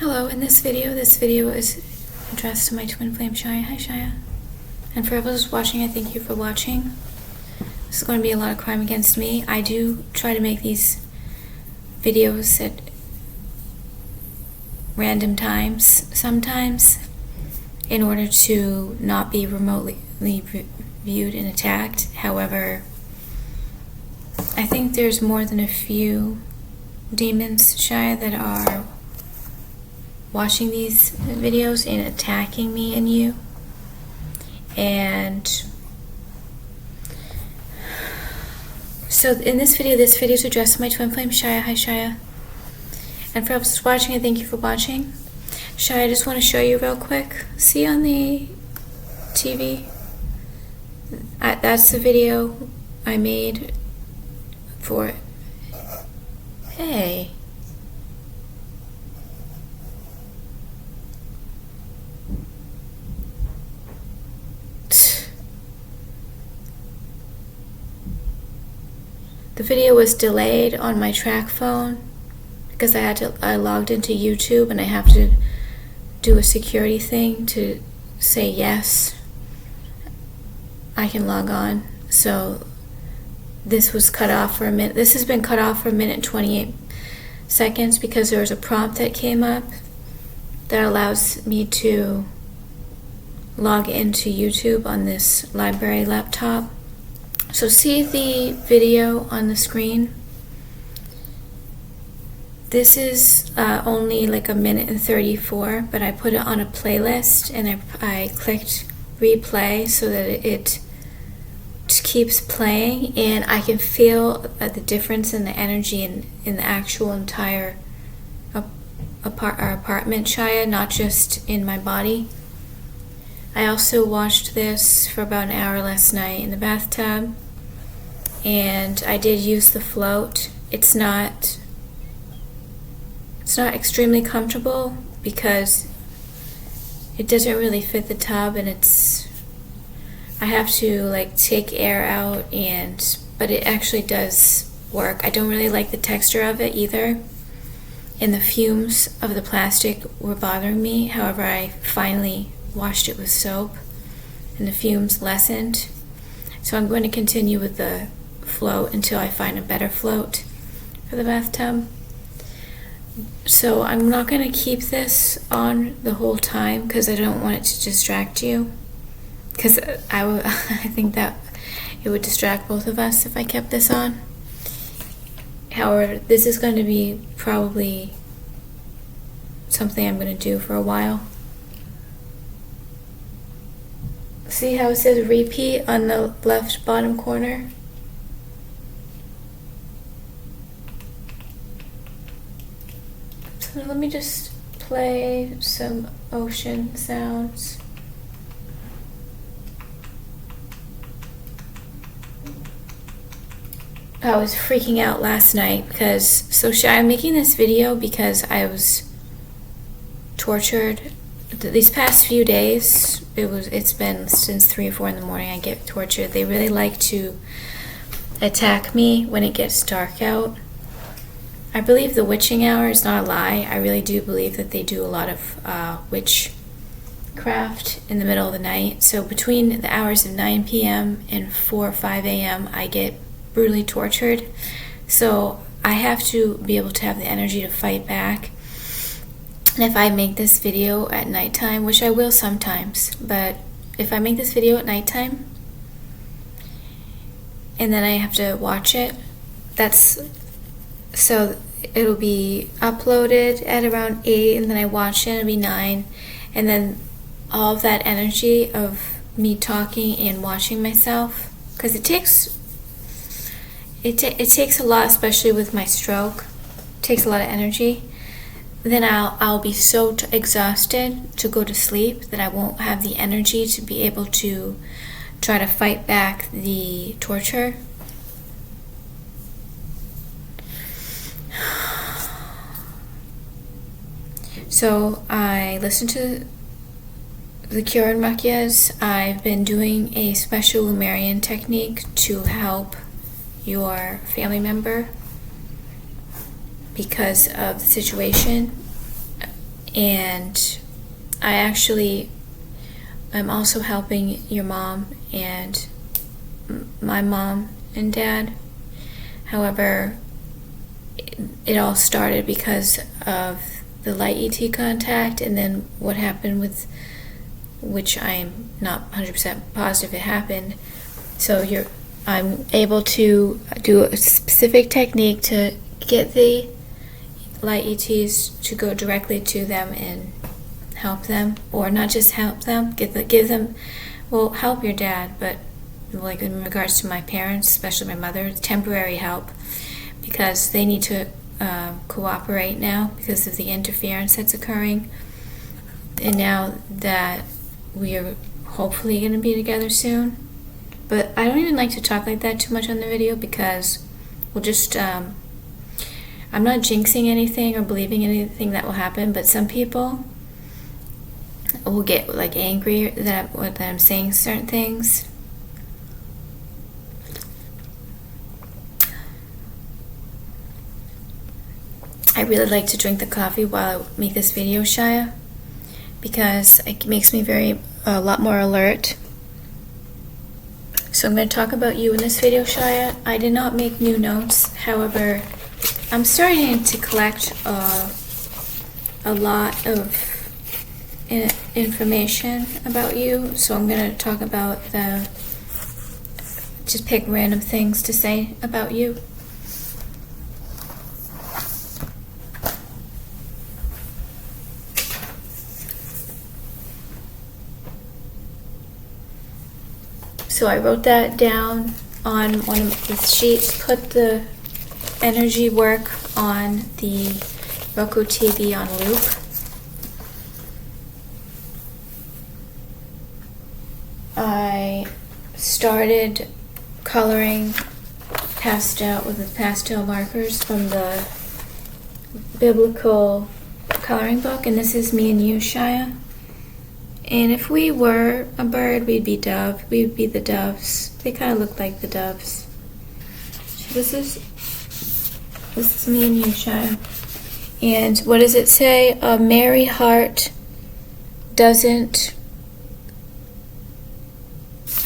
Hello, in this video is addressed to my twin flame Shaya. Hi Shaya. And for those watching, I thank you for watching. This is going to be a lot of crime against me. I do try to make these videos at random times sometimes in order to not be remotely viewed and attacked. However, I think there's more than a few demons, Shaya, that are watching these videos and attacking me and you. And so in this video is addressed to my twin flame Shaya. Hi Shaya. And for those watching, I thank you for watching. Shaya, I just want to show you real quick. See on the TV? That's the video I made for... Hey. The video was delayed on my track phone because I logged into YouTube and I have to do a security thing to say yes, I can log on. So this was cut off for a minute. This has been cut off for a minute and 28 seconds because there was a prompt that came up that allows me to log into YouTube on this library laptop. So see the video on the screen. This is only like a minute and 34, but I put it on a playlist and I clicked replay so that it keeps playing, and I can feel the difference in the energy in the actual entire apartment, Shaya, not just in my body. I also watched this for about an hour last night in the bathtub, and I did use the float. It's not extremely comfortable because it doesn't really fit the tub, and I have to like take air out, but it actually does work. I don't really like the texture of it either, and the fumes of the plastic were bothering me. However, I finally washed it with soap and the fumes lessened. So I'm going to continue with the float until I find a better float for the bathtub. So I'm not going to keep this on the whole time because I don't want it to distract you, because I think that it would distract both of us if I kept this on. However, this is going to be probably something I'm going to do for a while. See how it says repeat on the left bottom corner? So let me just play some ocean sounds. I was freaking out last night because, I'm making this video because I was tortured. These past few days, it's been since 3 or 4 in the morning I get tortured. They really like to attack me when it gets dark out. I believe the witching hour is not a lie. I really do believe that they do a lot of witchcraft in the middle of the night. So between the hours of 9 p.m. and 4 or 5 a.m. I get brutally tortured. So I have to be able to have the energy to fight back. And if I make this video at nighttime, which I will sometimes, but if I make this video at nighttime and then I have to watch it, so it'll be uploaded at around 8, and then I watch it, it'll be 9, and then all of that energy of me talking and watching myself, because it takes a lot, especially with my stroke. It takes a lot of energy. Then I'll be so exhausted to go to sleep that I won't have the energy to be able to try to fight back the torture. So I listened to the Cure and Rukyas. I've been doing a special Lumerian technique to help your family member because of the situation. And I'm also helping your mom and my mom and dad. However, it all started because of the light ET contact, and then what happened with, which I'm not 100% positive it happened. So I'm able to do a specific technique to get the light ETs to go directly to them and help them, or not just help them, help your dad, but like in regards to my parents, especially my mother, it's temporary help, because they need to cooperate now because of the interference that's occurring. And now that we are hopefully going to be together soon, but I don't even like to talk like that too much on the video, because we'll just I'm not jinxing anything or believing anything that will happen, but some people will get like angry that I'm saying certain things. I really like to drink the coffee while I make this video, Shia, because it makes me a lot more alert. So I'm going to talk about you in this video, Shia. I did not make new notes. However, I'm starting to collect a lot of information about you. So I'm going to talk about just pick random things to say about you. So I wrote that down on one of the sheets, put the energy work on the Roku TV on loop. I started coloring with the pastel markers from the biblical coloring book, and this is me and you, Shia. And if we were a bird, we'd be the doves. They kind of look like the doves. So this is me and you, Shia. And what does it say? A merry heart doesn't...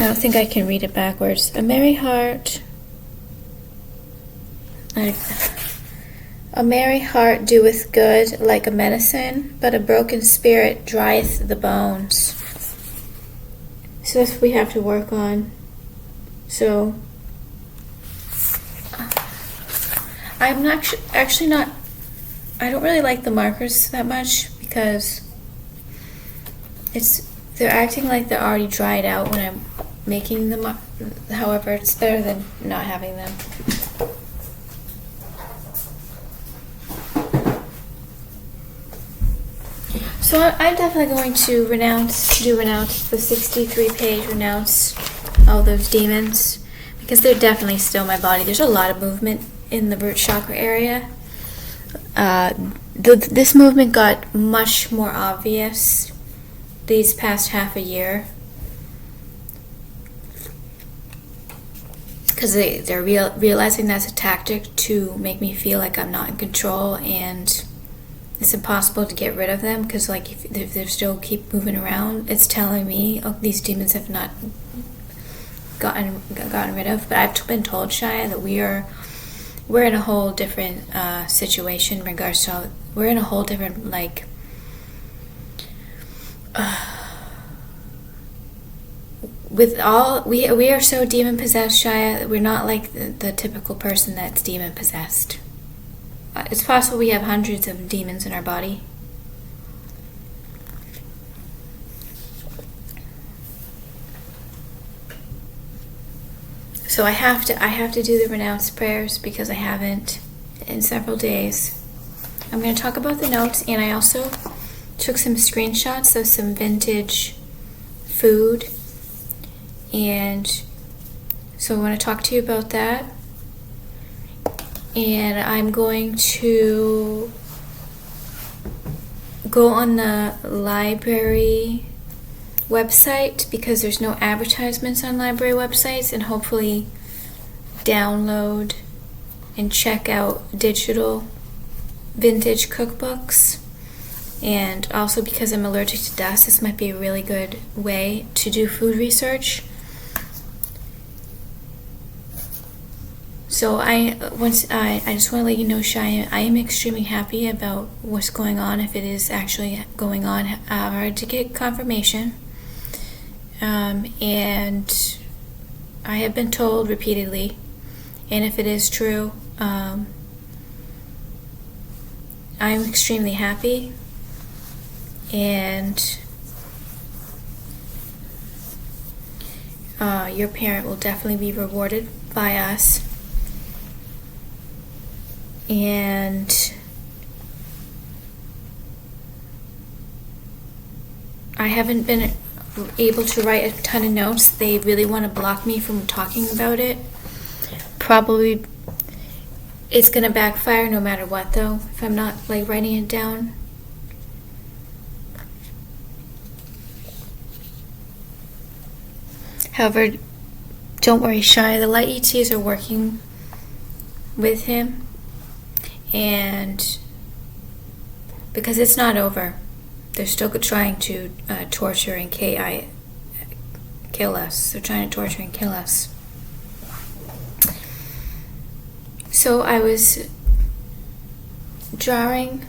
I don't think I can read it backwards. A merry heart... A merry heart doeth good like a medicine, but a broken spirit drieth the bones. So that's what we have to work on. So I'm not actually not. I don't really like the markers that much, because they're acting like they're already dried out when I'm making them. However, it's better than not having them. So I'm definitely going to renounce the 63-page renounce all those demons, because they're definitely still in my body. There's a lot of movement in the root chakra area. This movement got much more obvious these past half a year, because they're realizing that's a tactic to make me feel like I'm not in control, and it's impossible to get rid of them, because like if they still keep moving around, it's telling me, oh, these demons have not gotten rid of. But I've been told, Shia, that we're in a whole different situation in regards to we're in a whole different with all we are so demon possessed, Shia, that we're not like the typical person that's demon possessed. It's possible we have hundreds of demons in our body. So I have to do the renounce prayers, because I haven't in several days. I'm going to talk about the notes, and I also took some screenshots of some vintage food, and so I want to talk to you about that. And I'm going to go on the library website, because there's no advertisements on library websites, and hopefully download and check out digital vintage cookbooks And also because I'm allergic to dust, this might be a really good way to do food research. So I just want to let you know, Cheyenne, I am extremely happy about what's going on, if it is actually going on. Hard to get confirmation. And I have been told repeatedly, and if it is true, I'm extremely happy, and your parent will definitely be rewarded by us. And I haven't been able to write a ton of notes. They really want to block me from talking about it. Probably it's going to backfire no matter what, though, if I'm not writing it down. However, don't worry, Shy. The light ETs are working with him, and because it's not over, they're still trying to torture and kill us. They're trying to torture and kill us. So I was drawing.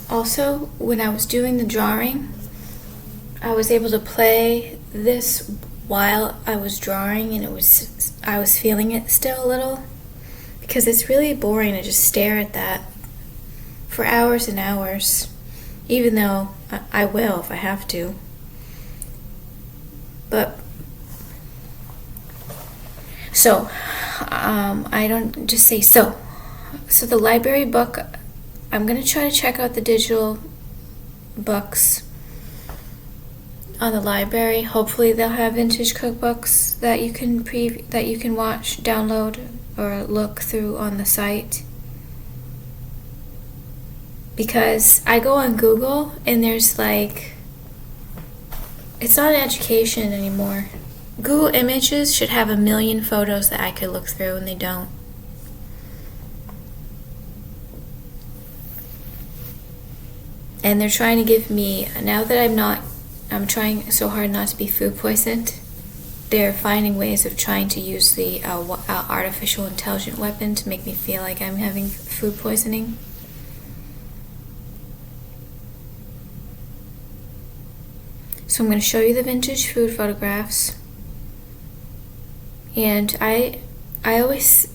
Also, when I was doing the drawing, I was able to play this while I was drawing, and I was feeling it still a little, because it's really boring to just stare at that for hours and hours, even though I will if I have to. But so I don't just say so the library book, I'm going to try to check out the digital books on the library. Hopefully they'll have vintage cookbooks that you can watch, download, or look through on the site. Because I go on Google and there's it's not education anymore. Google Images should have 1 million photos that I could look through, and they don't. And they're trying to give me, now that I'm trying so hard not to be food poisoned, they're finding ways of trying to use the artificial intelligent weapon to make me feel like I'm having food poisoning. So I'm going to show you the vintage food photographs. And I always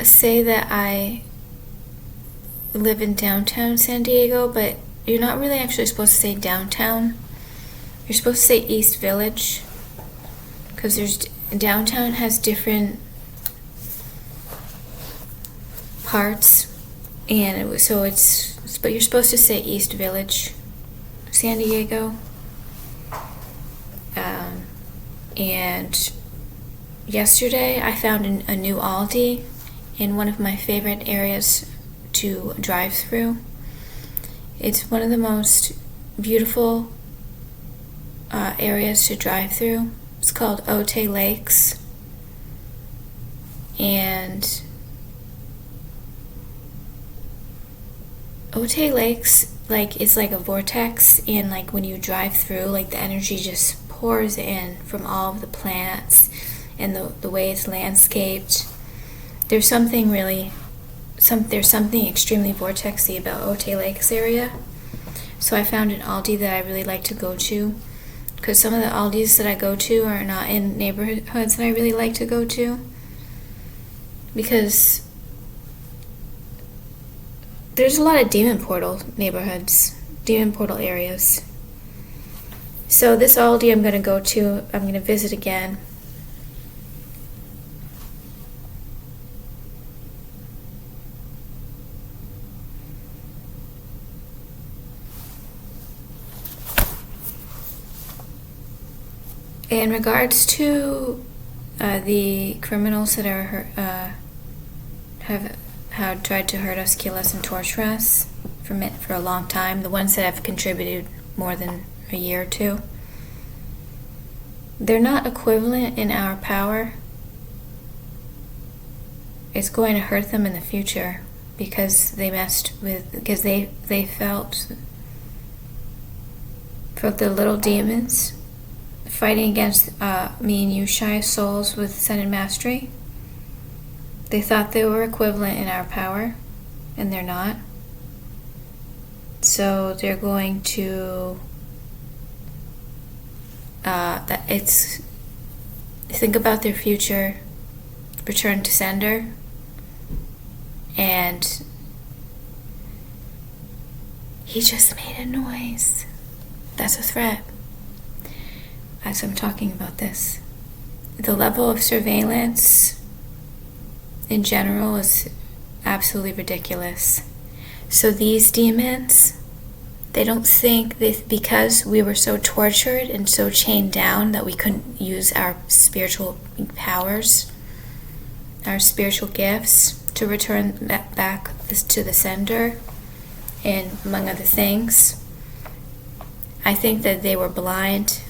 say that I live in downtown San Diego, but you're not really actually supposed to say downtown. You're supposed to say East Village, because downtown has different parts, and but you're supposed to say East Village, San Diego. And yesterday I found a new Aldi in one of my favorite areas to drive through. It's one of the most beautiful areas to drive through. It's called Otay Lakes, and Otay Lakes it's like a vortex, and when you drive through, the energy just pours in from all of the plants and the way it's landscaped. There's something extremely vortexy about Otay Lakes area. So I found an Aldi that I really like to go to, because some of the Aldis that I go to are not in neighborhoods that I really like to go to, because there's a lot of demon portal neighborhoods, demon portal areas. So this Aldi I'm going to visit again. In regards to the criminals that have tried to hurt us, kill us, and torture us for a long time, the ones that have contributed more than a year or two, they're not equivalent in our power. It's going to hurt them in the future, because they felt for the little demons fighting against me and you shy souls with Ascended Mastery. They thought they were equivalent in our power, and they're not. So they're going to think about their future, return to sender, and he just made a noise. That's a threat. As I'm talking about this, the level of surveillance in general is absolutely ridiculous. So these demons, they don't think that because we were so tortured and so chained down that we couldn't use our spiritual powers, our spiritual gifts to return back to the sender, and among other things. I think that they were blind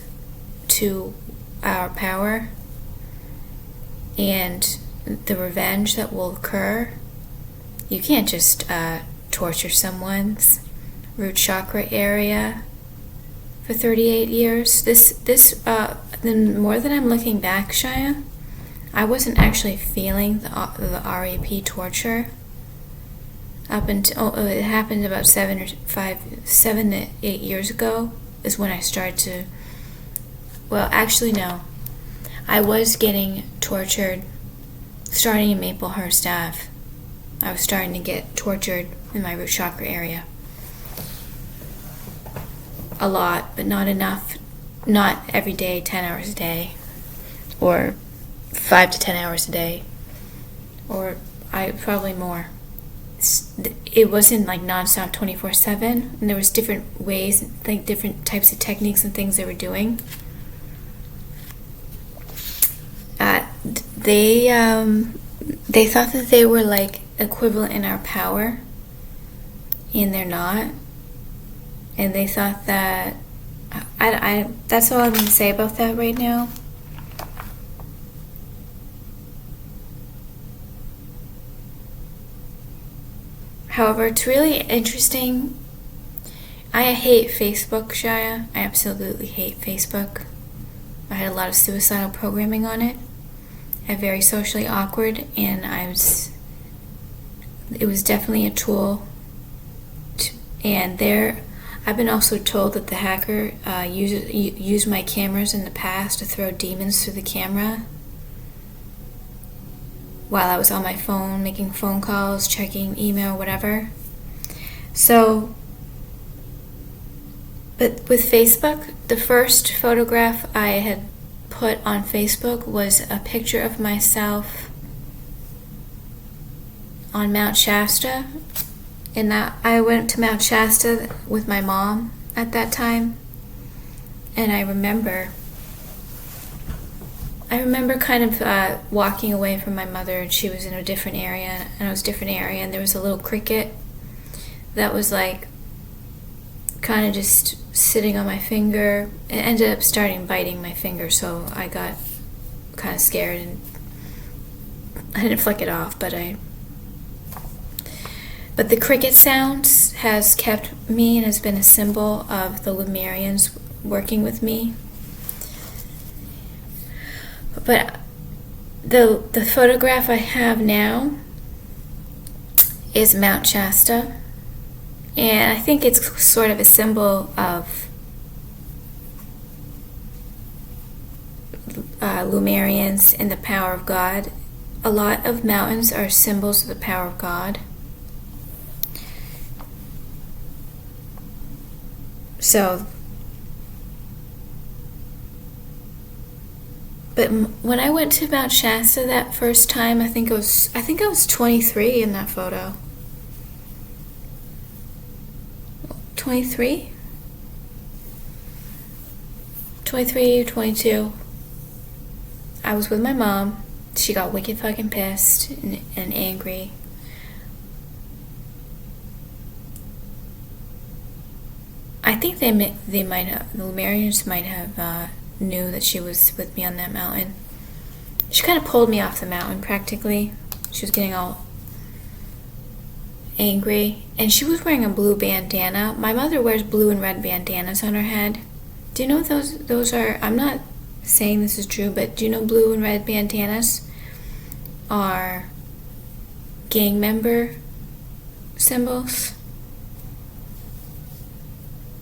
to our power and the revenge that will occur. You can't just torture someone's root chakra area for 38 years. The more that I'm looking back, Shia, I wasn't actually feeling the REP torture up until it happened about 7 to 8 years ago is when I started to. Well, actually, no. I was getting tortured starting in Maplehurst Ave. I was starting to get tortured in my root chakra area. A lot, but not enough. Not every day, 10 hours a day. Or 5 to 10 hours a day. Or probably more. It wasn't like nonstop 24/7. And there was different ways, like different types of techniques and things they were doing. They thought that they were like equivalent in our power, and they're not. And they thought that that's all I'm going to say about that right now. However, it's really interesting. I hate Facebook, Shia. I absolutely hate Facebook. I had a lot of suicidal programming on it. I'm very socially awkward, and it was definitely a tool. I've been also told that the hacker used my cameras in the past to throw demons through the camera while I was on my phone, making phone calls, checking email, whatever. So, but with Facebook, the first photograph I had put on Facebook was a picture of myself on Mount Shasta, and that I went to Mount Shasta with my mom at that time, and I remember kind of walking away from my mother, and she was in a different area, and I was a different area, and there was a little cricket that was like kind of just sitting on my finger. It ended up biting my finger, so I got kind of scared, and I didn't flick it off, but the cricket sounds has kept me and has been a symbol of the Lemurians working with me. But the photograph I have now is Mount Shasta, and I think it's sort of a symbol of Lemurians and the power of God. A lot of mountains are symbols of the power of God. So, but when I went to Mount Shasta that first time, I think I was 23 in that photo. 23? 23, 22. I was with my mom. She got wicked fucking pissed and angry. I think the Lemurians might have knew that she was with me on that mountain. She kind of pulled me off the mountain practically. She was getting all angry, and she was wearing a blue bandana. My mother wears blue and red bandanas on her head, Do you know those are, I'm not saying this is true, but do you know blue and red bandanas are gang member symbols?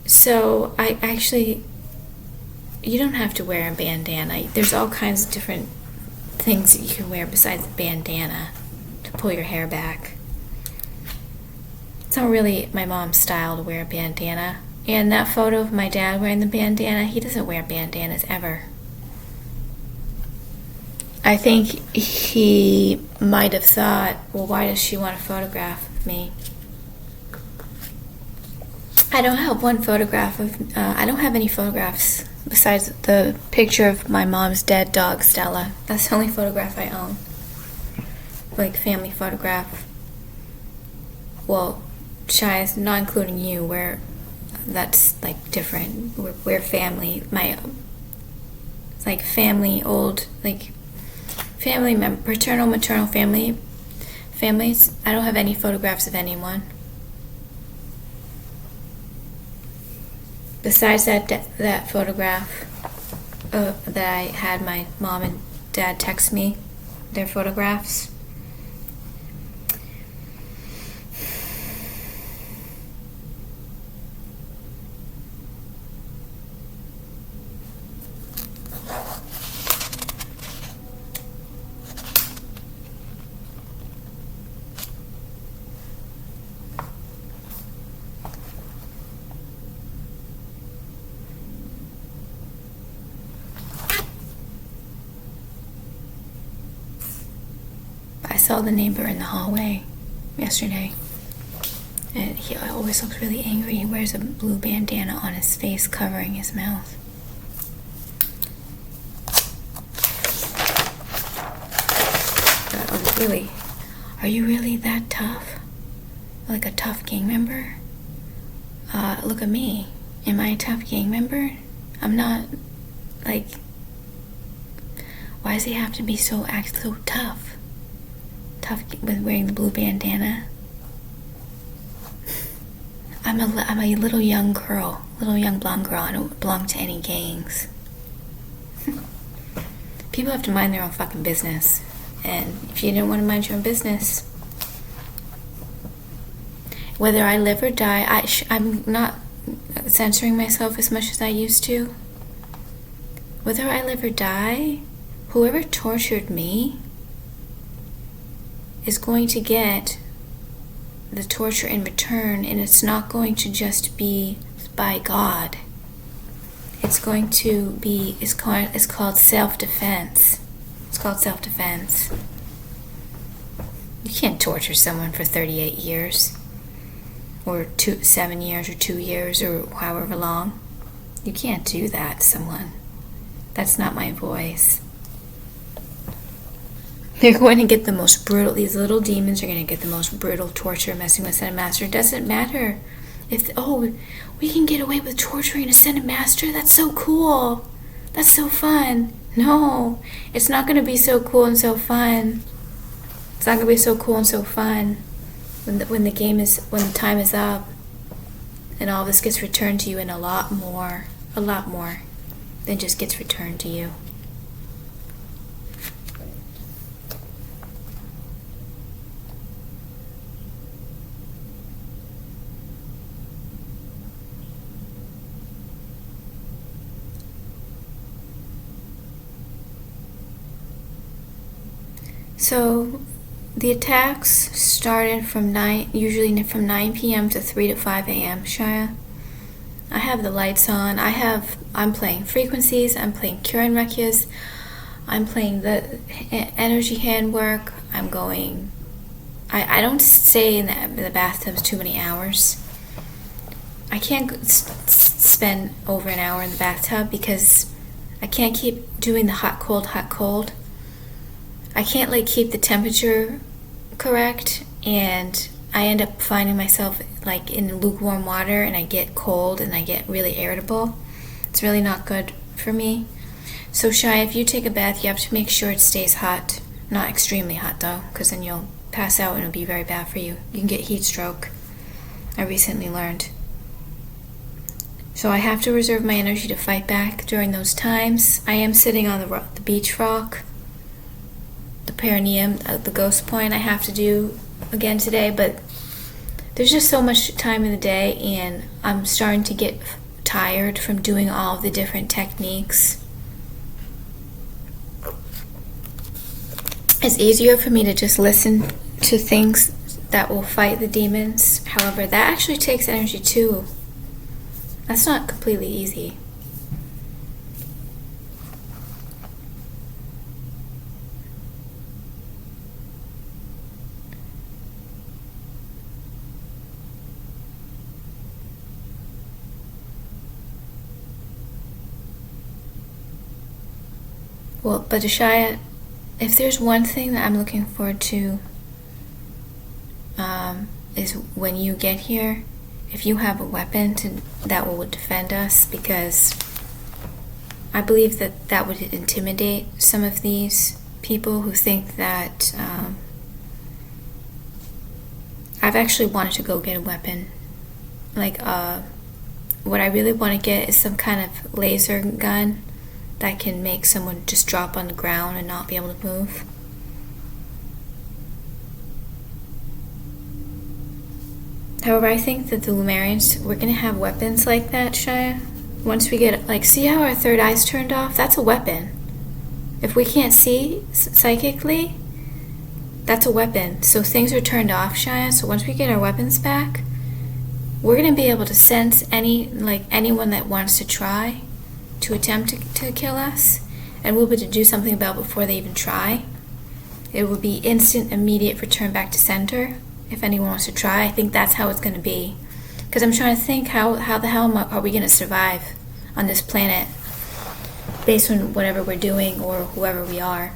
So I actually, you don't have to wear a bandana. There's all kinds of different things that you can wear besides the bandana to pull your hair back. It's not really my mom's style to wear a bandana. And that photo of my dad wearing the bandana, he doesn't wear bandanas ever. I think he might have thought, well, why does she want a photograph of me? I don't have one photograph of, I don't have any photographs besides the picture of my mom's dead dog, Stella. That's the only photograph I own. Like, family photograph. Well, Shai, not including you, where that's, like, different. We're family. It's like family, old, like, family member, paternal, maternal families. I don't have any photographs of anyone. Besides that photograph that I had my mom and dad text me, their photographs. I saw the neighbor in the hallway yesterday, and he always looks really angry. He wears a blue bandana on his face covering his mouth. Oh, really? Are you really that tough? Like a tough gang member? Look at me. Am I a tough gang member? I'm not, like, why does he have to be act so tough? Tough with wearing the blue bandana. I'm a little young girl, little young blonde girl. I don't belong to any gangs. People have to mind their own fucking business, and if you don't want to mind your own business, whether I live or die, I'm not censoring myself as much as I used to. Whether I live or die, whoever tortured me is going to get the torture in return, and it's not going to just be by God. It's going to be, it's called self-defense. It's called self-defense. You can't torture someone for 38 years, or 7 years, or 2 years, or however long. You can't do that to someone. That's not my voice. They're going to get the most brutal, these little demons are going to get the most brutal torture messing with Senate Master. It doesn't matter if, we can get away with torturing a Senate Master? That's so cool. That's so fun. No, it's not going to be so cool and so fun. It's not going to be so cool and so fun when the time is up and all this gets returned to you, and a lot more than just gets returned to you. So the attacks started usually from 9 p.m. to 3 to 5 a.m. Shia, I have the lights on. I'm playing frequencies. I'm playing Cure and Rekias. I'm playing the energy handwork. I don't stay in the bathtubs too many hours. I can't spend over an hour in the bathtub because I can't keep doing the hot, cold. I can't keep the temperature correct, and I end up finding myself in lukewarm water, and I get cold and I get really irritable. It's really not good for me. So Shai, if you take a bath, you have to make sure it stays hot. Not extremely hot though, because then you'll pass out and it'll be very bad for you. You can get heat stroke. I recently learned. So I have to reserve my energy to fight back during those times. I am sitting on the beach rock, the perineum, the ghost point I have to do again today, but there's just so much time in the day, and I'm starting to get tired from doing all of the different techniques. It's easier for me to just listen to things that will fight the demons. However, that actually takes energy too. That's not completely easy. Well, but Ashaya, if there's one thing that I'm looking forward to, is when you get here, if you have a weapon that will defend us, because I believe that would intimidate some of these people who think that I've actually wanted to go get a weapon. Like, what I really want to get is some kind of laser gun that can make someone just drop on the ground and not be able to move. However, I think that the Lumerians, we're going to have weapons like that, Shia. Once we get, like, see how our third eye's turned off? That's a weapon. If we can't see psychically, that's a weapon. So things are turned off, Shia. So once we get our weapons back, we're going to be able to sense anyone that wants to try to attempt to kill us, and we'll be able to do something about it before they even try. It will be instant, immediate return back to center if anyone wants to try. I think that's how it's going to be. Because I'm trying to think, how the hell are we going to survive on this planet based on whatever we're doing or whoever we are.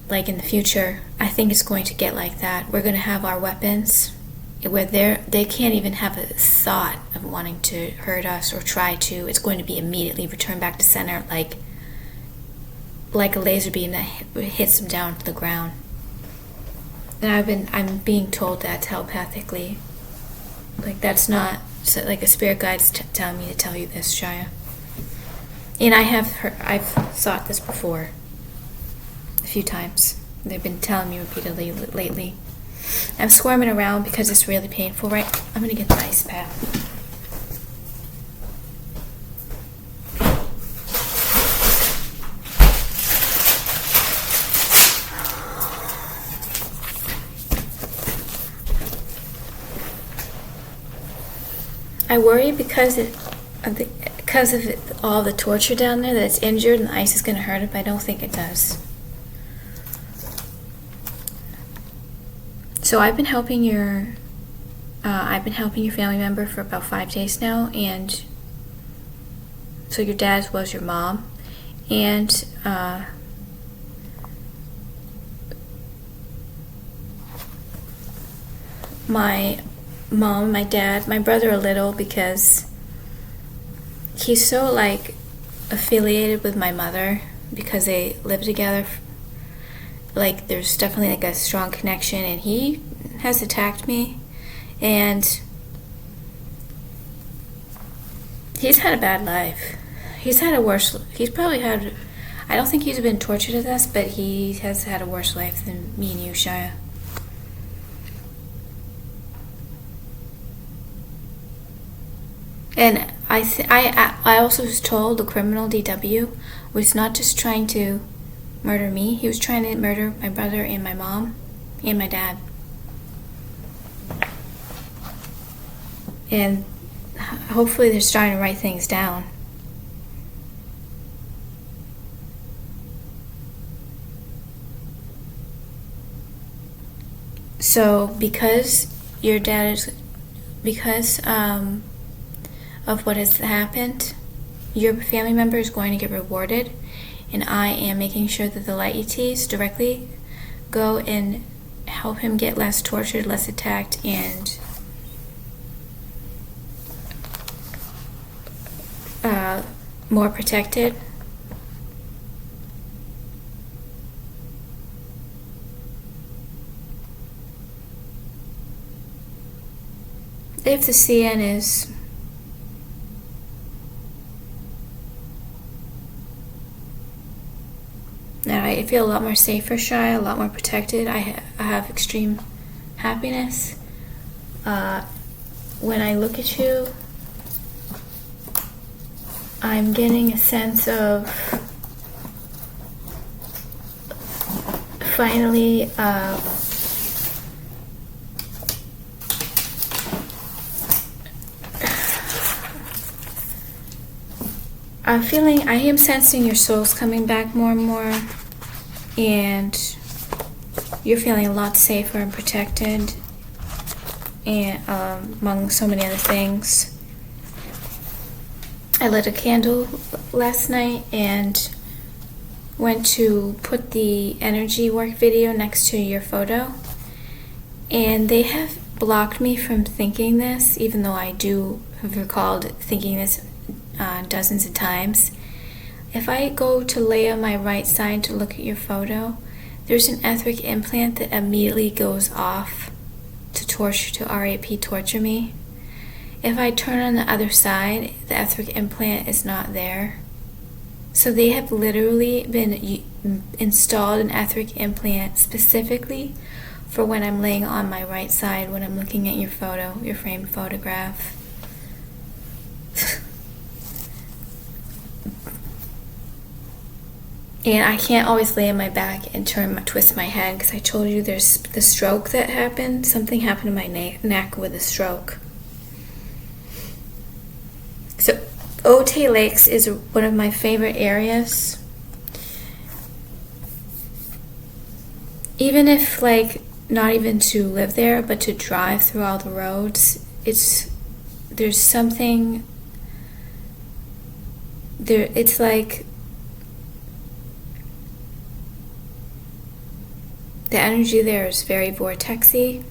Like in the future, I think it's going to get like that. We're going to have our weapons where they can't even have a thought of wanting to hurt us or try to. It's going to be immediately returned back to center, like a laser beam that hits them down to the ground. And I'm being told that telepathically. Like, that's not, so, like, a spirit guide's telling me to tell you this, Shia. And I've thought this before a few times. They've been telling me repeatedly lately. I'm squirming around because it's really painful, right? I'm gonna get the ice pack. I worry because of all the torture down there that it's injured and the ice is going to hurt it, but I don't think it does. So I've been helping your family member for about 5 days now, and so your dad was your mom, and my mom, my dad, my brother a little, because he's so like affiliated with my mother because they live together. Like, there's definitely like a strong connection, and he has attacked me, and he's had a bad life. He's probably had, I don't think he's been tortured as us, but he has had a worse life than me and you, Shia. And I also was told the criminal DW was not just trying to murder me, he was trying to murder my brother and my mom and my dad. And hopefully they're starting to write things down. So because of what has happened, your family member is going to get rewarded, and I am making sure that the light ETs directly go and help him get less tortured, less attacked, and more protected. If the CN is feel a lot more safer, shy, a lot more protected. I have extreme happiness. When I look at you, I'm getting a sense of finally I am sensing your soul's coming back more and more, and you're feeling a lot safer and protected, and among so many other things. I lit a candle last night and went to put the energy work video next to your photo, and they have blocked me from thinking this, even though I do have recalled thinking this dozens of times. If I go to lay on my right side to look at your photo, there's an etheric implant that immediately goes off to RAP torture me. If I turn on the other side, the etheric implant is not there. So they have literally been installed an etheric implant specifically for when I'm laying on my right side when I'm looking at your photo, your framed photograph. And I can't always lay on my back and twist my head, because I told you there's the stroke that happened. Something happened to my neck with a stroke. So Otay Lakes is one of my favorite areas. Even if, like, not even to live there, but to drive through all the roads, there's something there. It's like the energy there is very vortexy.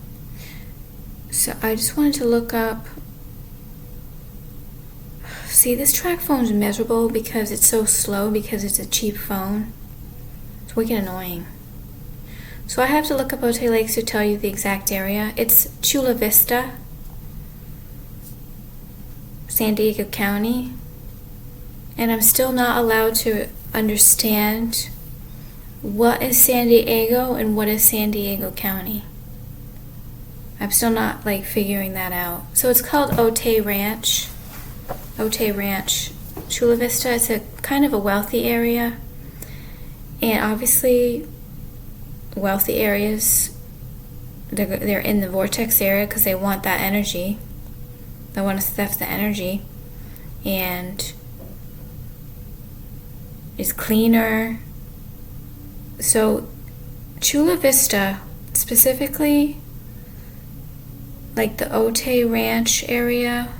So I just wanted to look up. See, this track phone's miserable because it's so slow, because it's a cheap phone. It's wicked annoying. So I have to look up Otay Lakes to tell you the exact area. It's Chula Vista, San Diego County. And I'm still not allowed to understand what is San Diego and what is San Diego County. I'm still not, like, figuring that out. So it's called Otay Ranch. Otay Ranch, Chula Vista. It's a kind of a wealthy area, and obviously wealthy areas, they're in the vortex area because they want that energy. They want to stuff the energy, and it's cleaner. So Chula Vista, specifically, like the Otay Ranch area,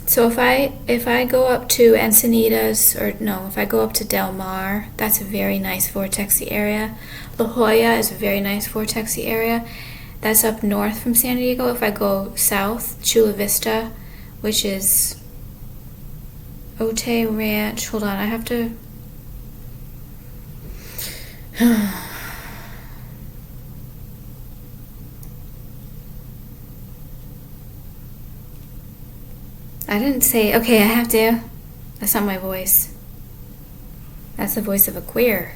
so if I go up to Encinitas, if I go up to Del Mar, that's a very nice vortexy area. La Jolla is a very nice vortexy area. That's up north from San Diego. If I go south, Chula Vista, which is Otay Ranch. Hold on, I have to. I didn't say, okay, I have to. That's not my voice. That's the voice of a queer.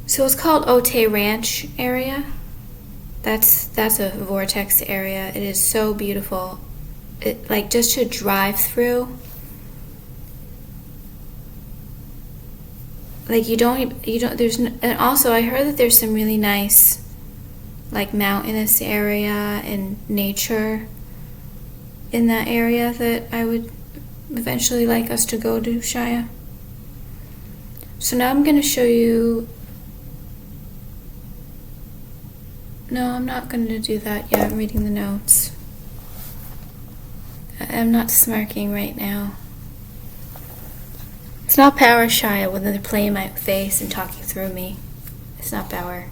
So it's called Otay Ranch area. That's a vortex area. It is so beautiful. It, like, just to drive through. Like, and also I heard that there's some really nice, like, mountainous area and nature in that area that I would eventually like us to go to, Shia. So now I'm going to show you. No, I'm not going to do that yet. I'm reading the notes. I'm not smirking right now. It's not power, Shia, when they're playing my face and talking through me. It's not power.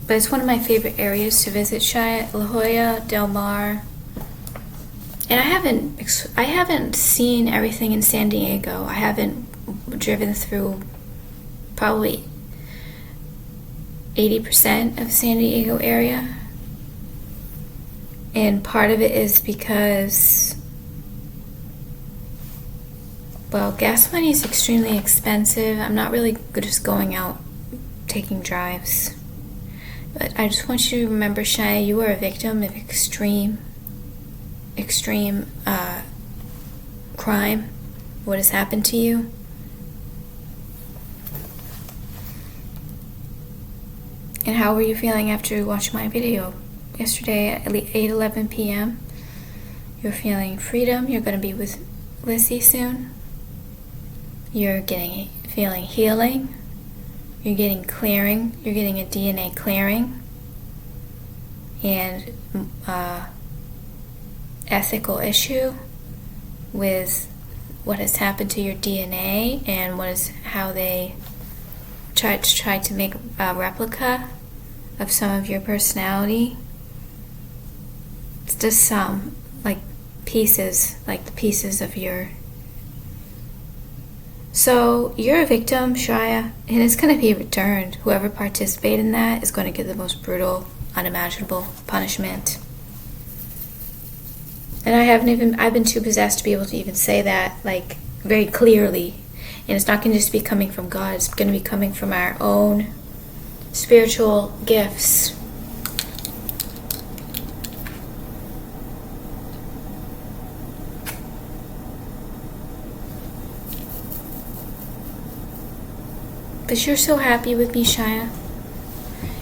But it's one of my favorite areas to visit, Shia. La Jolla, Del Mar. And I haven't seen everything in San Diego. I haven't driven through probably 80% of San Diego area. And part of it is because, well, gas money is extremely expensive. I'm not really good just going out taking drives. But I just want you to remember, Shia, you are a victim of extreme crime. What has happened to you? And how were you feeling after you watched my video yesterday at 8:11 p.m.? You're feeling freedom. You're going to be with Lizzie soon. You're feeling healing. You're getting clearing. You're getting a DNA clearing. And ethical issue with what has happened to your DNA and how they tried to make a replica of some of your personality. It's just some pieces, like the pieces of your. So you're a victim, Shia, and it's going to be returned. Whoever participated in that is going to get the most brutal, unimaginable punishment. And I've been too possessed to be able to even say that very clearly. And it's not going to just be coming from God, it's going to be coming from our own spiritual gifts. But you're so happy with me, Shia.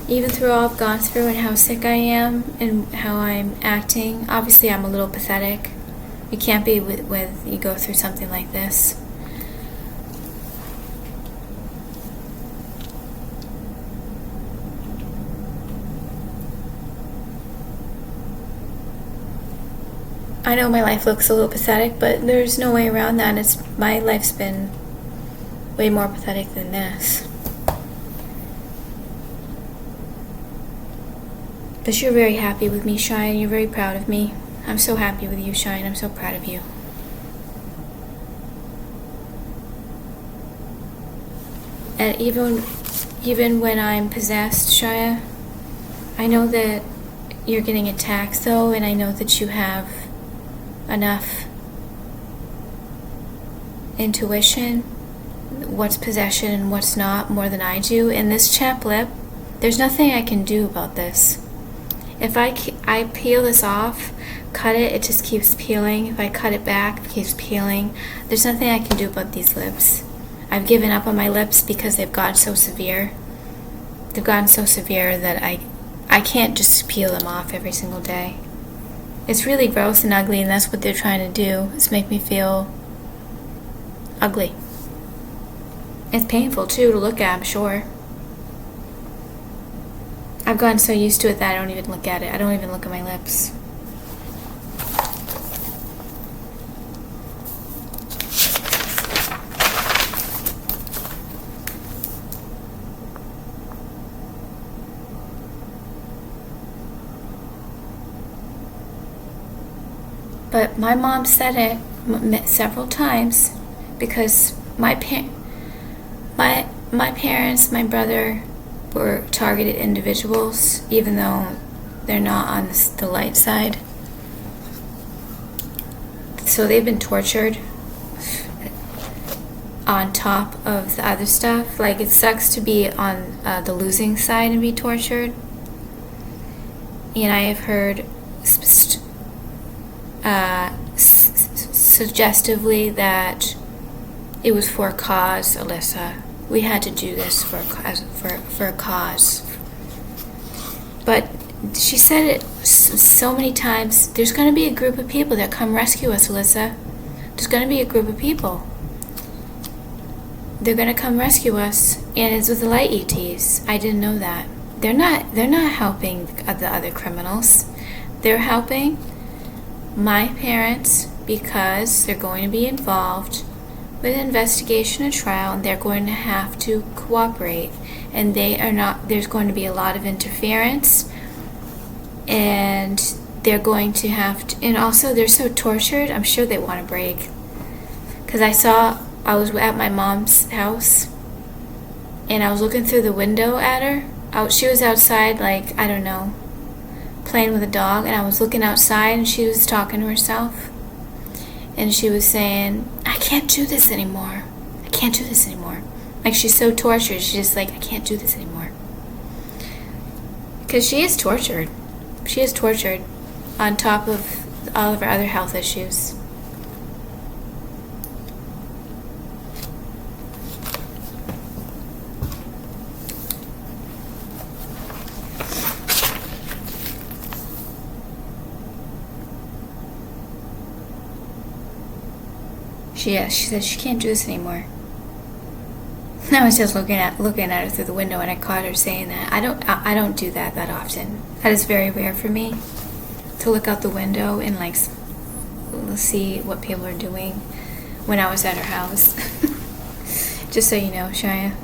Even through all I've gone through and how sick I am and how I'm acting. Obviously, I'm a little pathetic. You can't be with you go through something like this. I know my life looks a little pathetic, but there's no way around that. My life's been way more pathetic than this. But you're very happy with me, Shia, and you're very proud of me. I'm so happy with you, Shia, and I'm so proud of you. And even when I'm possessed, Shia, I know that you're getting attacked, though, and I know that you have enough intuition, what's possession and what's not, more than I do. In this chapped lip, there's nothing I can do about this. If I peel this off, cut it, it just keeps peeling. If I cut it back, it keeps peeling. There's nothing I can do about these lips. I've given up on my lips because they've gotten so severe. They've gotten so severe that I can't just peel them off every single day. It's really gross and ugly, and that's what they're trying to do, is make me feel ugly. It's painful, too, to look at, I'm sure. I've gotten so used to it that I don't even look at it. I don't even look at my lips. But my mom said it several times because my parents, my brother, were targeted individuals, even though they're not on the light side. So they've been tortured on top of the other stuff. It sucks to be on the losing side and be tortured. And I have heard suggestively that it was for a cause, Alyssa. We had to do this for a cause. But she said it so many times. There's going to be a group of people that come rescue us, Alyssa. There's going to be a group of people. They're going to come rescue us, and it's with the light ETs. I didn't know that. They're not helping the other criminals. They're helping my parents because they're going to be involved with an investigation and trial, and they're going to have to cooperate. and there's going to be a lot of interference, and they're going to have to, and also they're so tortured, I'm sure they want to break. Because I was at my mom's house, and I was looking through the window at her. She was outside, like, I don't know, playing with a dog, and I was looking outside, and she was talking to herself. And she was saying, I can't do this anymore. I can't do this anymore. Like, she's so tortured. She's just like, I can't do this anymore. Because she is tortured. She is tortured on top of all of her other health issues. She said she can't do this anymore. I was just looking at her through the window, and I caught her saying that. I don't do that often. That is very rare for me, to look out the window and like see what people are doing when I was at her house. Just so you know, Shia.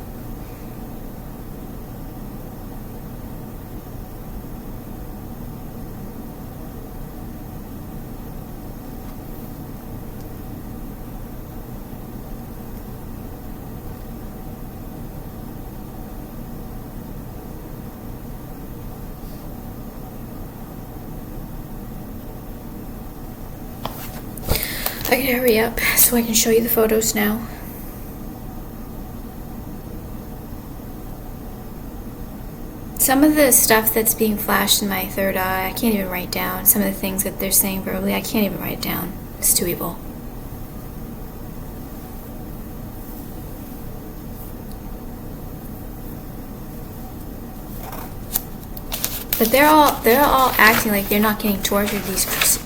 I can hurry up so I can show you the photos now. Some of the stuff that's being flashed in my third eye, I can't even write down. Some of the things that they're saying verbally, I can't even write down. It's too evil. But they're all acting like they're not getting tortured.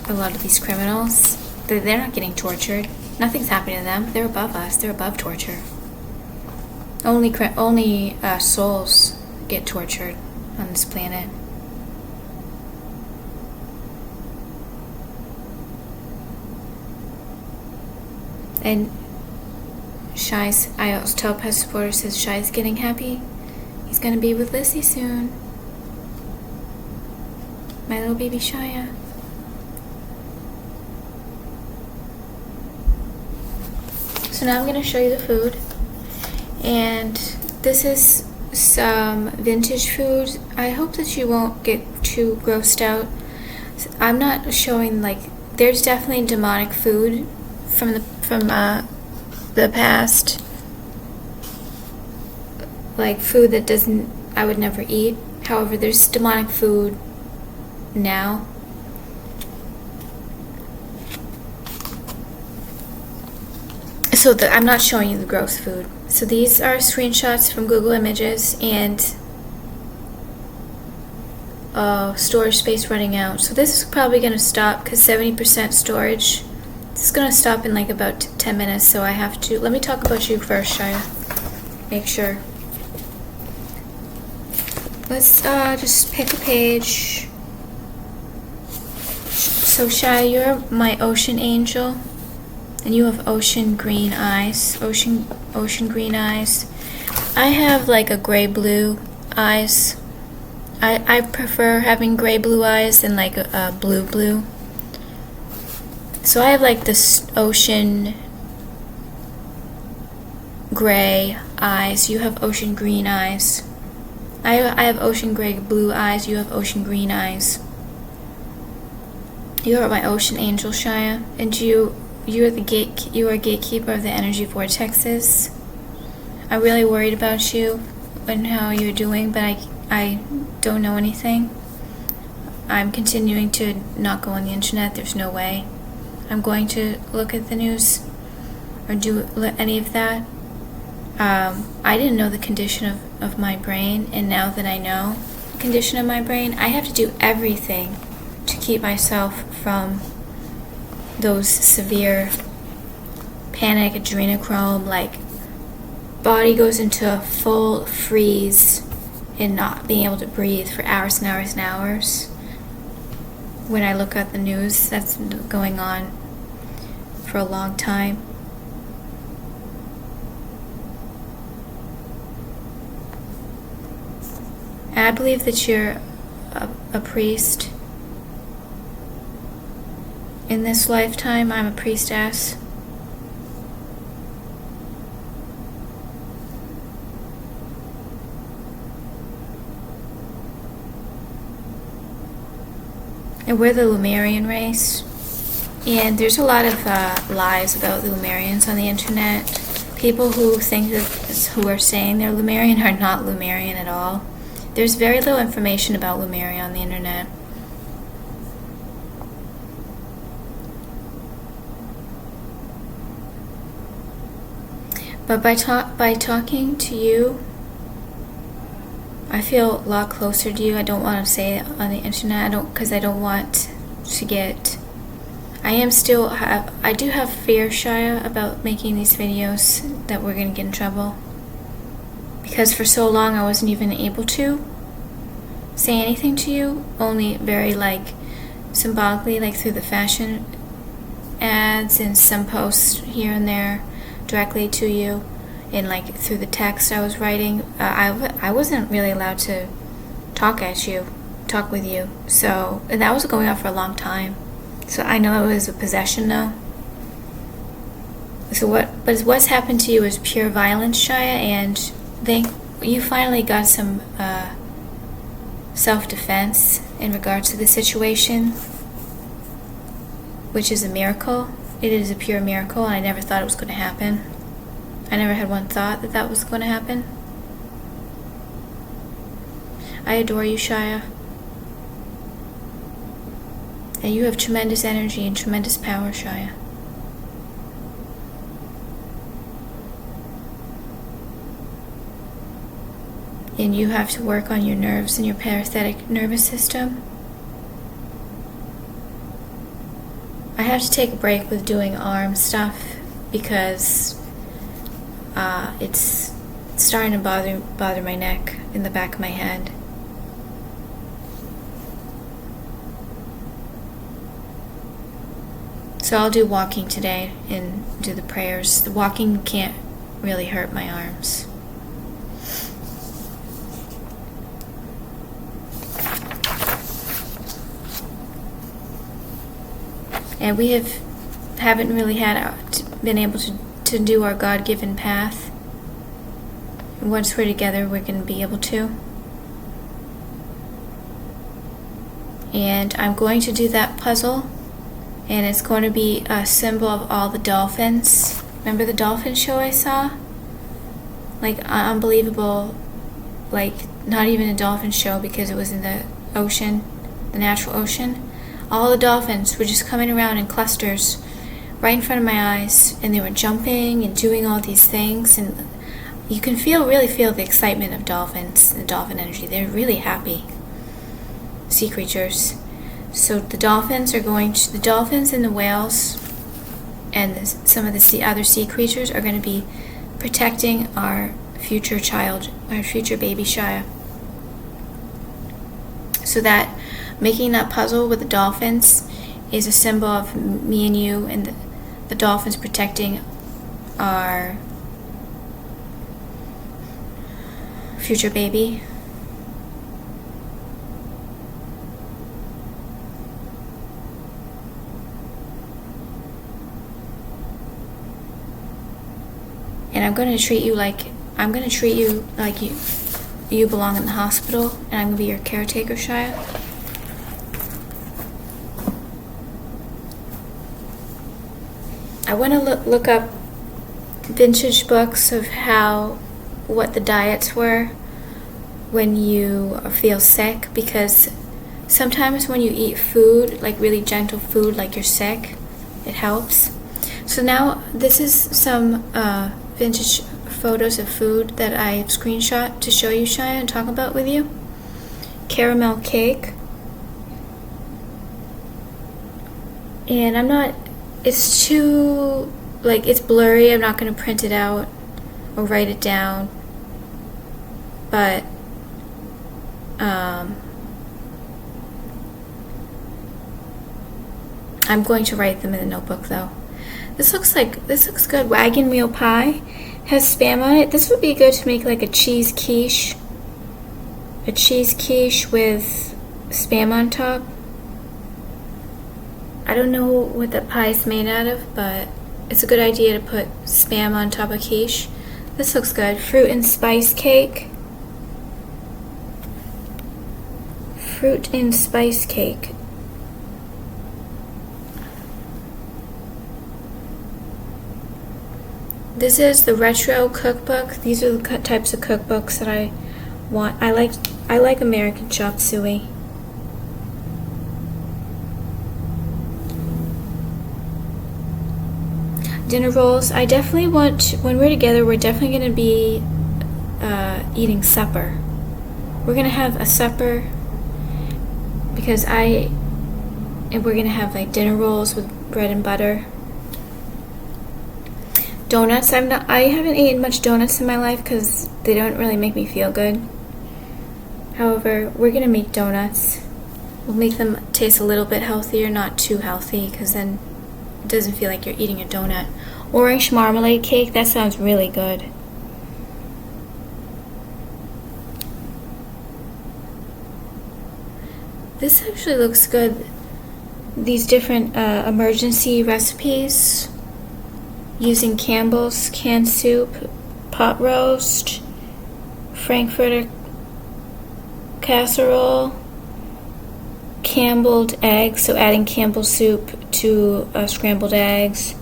A lot of these criminals. They're not getting tortured. Nothing's happening to them. They're above us. They're above torture. Only souls get tortured on this planet. And Shai's, I was told Pest Supporter says Shai's getting happy. He's gonna be with Lissy soon. My little baby Shia. So now I'm going to show you the food, and this is some vintage food. I hope that you won't get too grossed out. I'm not showing, like, there's definitely demonic food from the past, like food that I would never eat. However, there's demonic food now. So I'm not showing you the gross food. So these are screenshots from Google Images, and storage space running out. So this is probably going to stop because 70% storage. This is going to stop in like about 10 minutes, so I have to... Let me talk about you first, Shia. Make sure. Let's just pick a page. So Shia, you're my ocean angel. And you have ocean green eyes. Ocean green eyes. I have like a gray blue eyes. I prefer having gray blue eyes than like a blue. So I have like this ocean gray eyes. You have ocean green eyes. I have ocean gray blue eyes. You have ocean green eyes. You are my ocean angel, Shia, and you are gatekeeper of the energy vortexes. I'm really worried about you and how you're doing, but I don't know anything. I'm continuing to not go on the internet. There's no way I'm going to look at the news or do any of that. I didn't know the condition of my brain, and now that I know the condition of my brain, I have to do everything to keep myself from those severe panic, adrenochrome, like body goes into a full freeze and not being able to breathe for hours and hours and hours. When I look at the news, that's been going on for a long time. I believe that you're a priest. In this lifetime, I'm a priestess. And we're the Lumerian race. And there's a lot of lies about the Lumerians on the internet. People who think that, who are saying they're Lumerian are not Lumerian at all. There's very little information about Lemuria on the internet. But by talking to you, I feel a lot closer to you. I don't want to say it on the internet. Because I don't want to get. I do have fear, Shia, about making these videos that we're gonna get in trouble. Because for so long I wasn't even able to say anything to you, only very symbolically, through the fashion ads and some posts here and there directly to you, and through the text I was writing. I wasn't really allowed to talk with you. So, and that was going on for a long time. So I know it was a possession now. So what's happened to you is pure violence, Shia, and you finally got some self-defense in regards to the situation, which is a miracle. It is a pure miracle, and I never thought it was going to happen. I never had one thought that was going to happen. I adore you, Shia. And you have tremendous energy and tremendous power, Shia. And you have to work on your nerves and your parasympathetic nervous system. I have to take a break with doing arm stuff because it's starting to bother my neck in the back of my head. So I'll do walking today and do the prayers. The walking can't really hurt my arms. And we haven't really been able to do our God-given path. And once we're together, we're going to be able to. And I'm going to do that puzzle. And it's going to be a symbol of all the dolphins. Remember the dolphin show I saw? Unbelievable. Not even a dolphin show because it was in the ocean, the natural ocean. All the dolphins were just coming around in clusters right in front of my eyes. And they were jumping and doing all these things. And you can really feel the excitement of dolphins, the dolphin energy. They're really happy. Sea creatures. So the dolphins and the whales and some of the other sea creatures are going to be protecting our future child, our future baby Shia. So that making that puzzle with the dolphins is a symbol of me and you and the dolphins protecting our future baby. And I'm going to treat you like you belong in the hospital, and I'm going to be your caretaker, Shia. I want to look up vintage books of what the diets were when you feel sick, because sometimes when you eat food, really gentle food, like you're sick, it helps. So now this is some vintage photos of food that I screenshot to show you, Shia, and talk about with you. Caramel cake. And it's too, it's blurry. I'm not going to print it out or write it down. But, I'm going to write them in the notebook, though. This looks good. Wagon wheel pie has Spam on it. This would be good to make a cheese quiche. a cheese quiche with Spam on top. I don't know what that pie is made out of, but it's a good idea to put Spam on top of quiche. This looks good. Fruit and spice cake. Fruit and spice cake. This is the retro cookbook. These are the types of cookbooks that I want. I like American chop suey. Dinner rolls. I definitely want, when we're together, we're definitely going to be eating supper. We're going to have a supper because we're going to have like dinner rolls with bread and butter. Donuts. I haven't eaten much donuts in my life because they don't really make me feel good. However, we're going to make donuts. We'll make them taste a little bit healthier, not too healthy, because then it doesn't feel like you're eating a donut. Orange marmalade cake, that sounds really good. This actually looks good. These different emergency recipes using Campbell's canned soup, pot roast, Frankfurter casserole, Campbelled eggs, so adding Campbell's soup to scrambled eggs,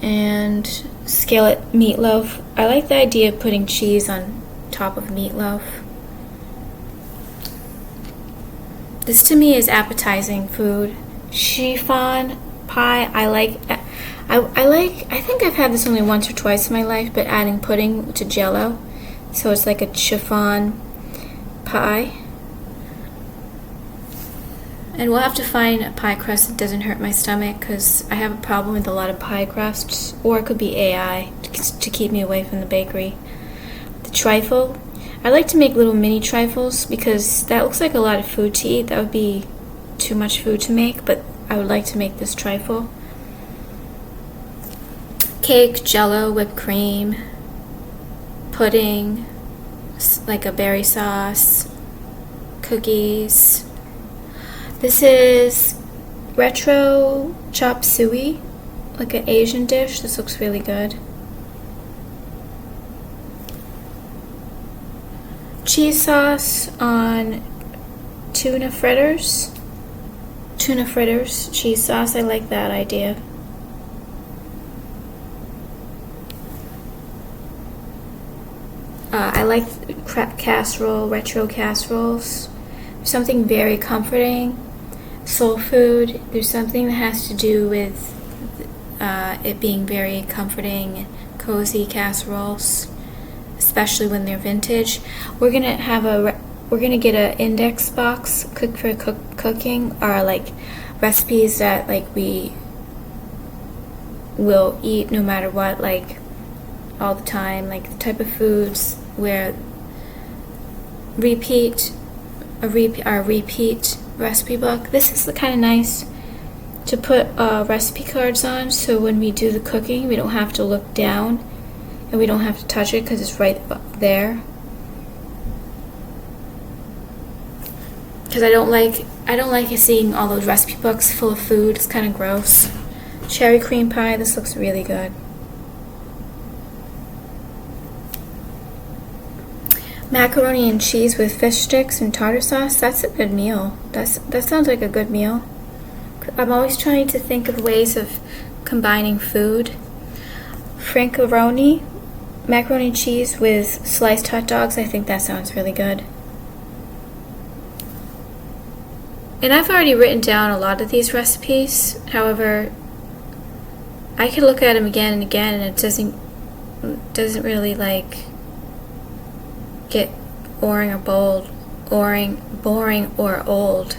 and skillet meatloaf. I like the idea of putting cheese on top of meatloaf. This to me is appetizing food. Chiffon pie. I think I've had this only once or twice in my life, but adding pudding to Jell-O, so it's like a chiffon pie. And we'll have to find a pie crust that doesn't hurt my stomach, because I have a problem with a lot of pie crusts, or it could be AI to keep me away from the bakery. The trifle. I like to make little mini trifles because that looks like a lot of food to eat. That would be too much food to make, but I would like to make this trifle. Cake, Jell-O, whipped cream, pudding, like a berry sauce, cookies. This is retro chop suey, like an Asian dish. This looks really good. Cheese sauce on tuna fritters. Tuna fritters, cheese sauce. I like that idea. I like casserole, retro casseroles. Something very comforting. Soul food. There's something that has to do with it being very comforting, cozy casseroles, especially when they're vintage. We're gonna get an index box, cook for cooking, or like recipes that like we will eat no matter what, like all the time, like the type of foods where our repeat recipe book. This is kind of nice to put recipe cards on, so when we do the cooking, we don't have to look down and we don't have to touch it because it's right there. Because I don't like seeing all those recipe books full of food. It's kind of gross. Cherry cream pie. This looks really good. Macaroni and cheese with fish sticks and tartar sauce. That's a good meal. That sounds like a good meal. I'm always trying to think of ways of combining food. Frankaroni, macaroni and cheese with sliced hot dogs. I think that sounds really good. And I've already written down a lot of these recipes. However, I could look at them again and again, and it doesn't really like get boring or old.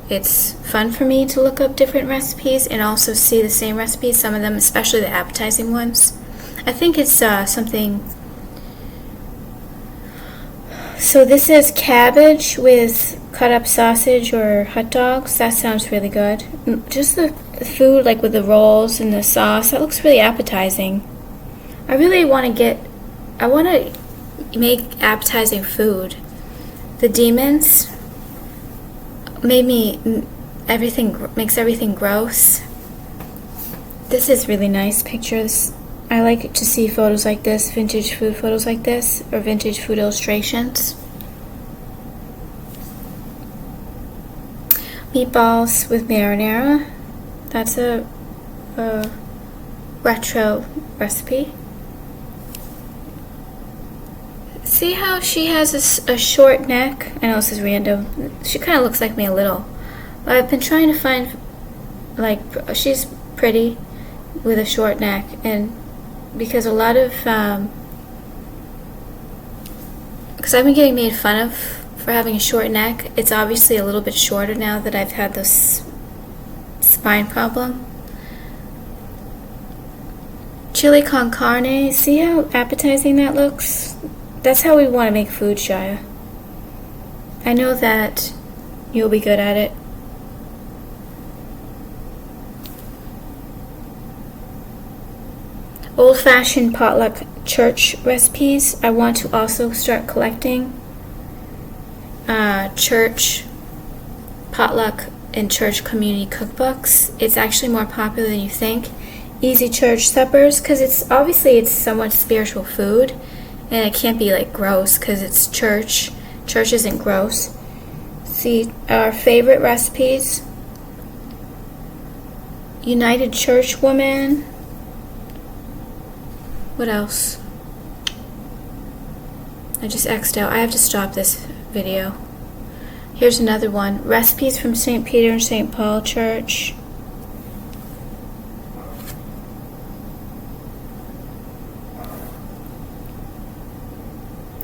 It's fun for me to look up different recipes and also see the same recipes, some of them, especially the appetizing ones. I think it's something. So this is cabbage with cut up sausage or hot dogs. That sounds really good. Just the food, like with the rolls and the sauce, that looks really appetizing. I want to make appetizing food. The demons made me makes everything gross. This is really nice pictures. I like to see photos like this, vintage food photos like this, or vintage food illustrations. Meatballs with marinara. That's a retro recipe. See how she has a short neck? I know this is random. She kind of looks like me a little. But I've been trying to find, like, she's pretty with a short neck. And because a lot of, because I've been getting made fun of for having a short neck, it's obviously a little bit shorter now that I've had this spine problem. Chili con carne. See how appetizing that looks? That's how we want to make food, Shia. I know that you'll be good at it. Old-fashioned potluck church recipes. I want to also start collecting church potluck and church community cookbooks. It's actually more popular than you think. Easy church suppers, because it's somewhat spiritual food, and it can't be like gross because it's church. Church isn't gross. See our favorite recipes. United Church Woman. What else? I just X'd out. I have to stop this video. Here's another one. Recipes from St. Peter and St. Paul Church.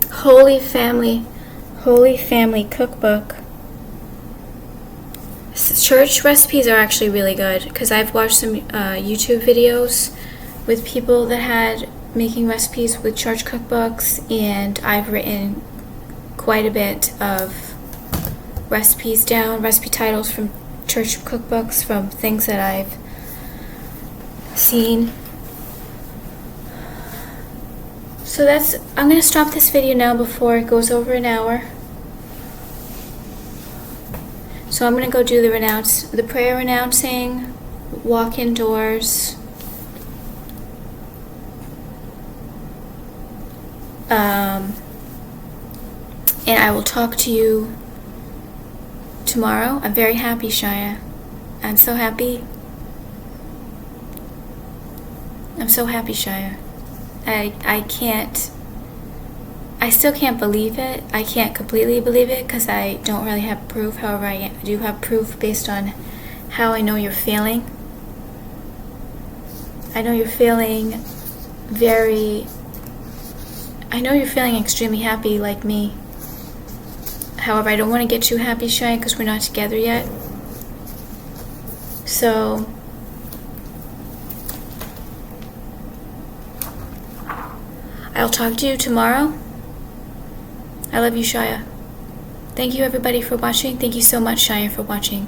Holy Family Cookbook. Church recipes are actually really good because I've watched some YouTube videos with people that had making recipes with church cookbooks, and I've written quite a bit of recipes down, recipe titles from church cookbooks from things that I've seen. So I'm going to stop this video now before it goes over an hour. So I'm going to go do the prayer renouncing, walk indoors, and I will talk to you tomorrow. I'm very happy, Shia. I'm so happy. I'm so happy, Shia. I still can't believe it. I can't completely believe it because I don't really have proof. However, I do have proof based on how I know you're feeling. I know you're feeling extremely happy like me. However, I don't want to get too happy, Shia, because we're not together yet. So I'll talk to you tomorrow. I love you, Shia. Thank you, everybody, for watching. Thank you so much, Shia, for watching.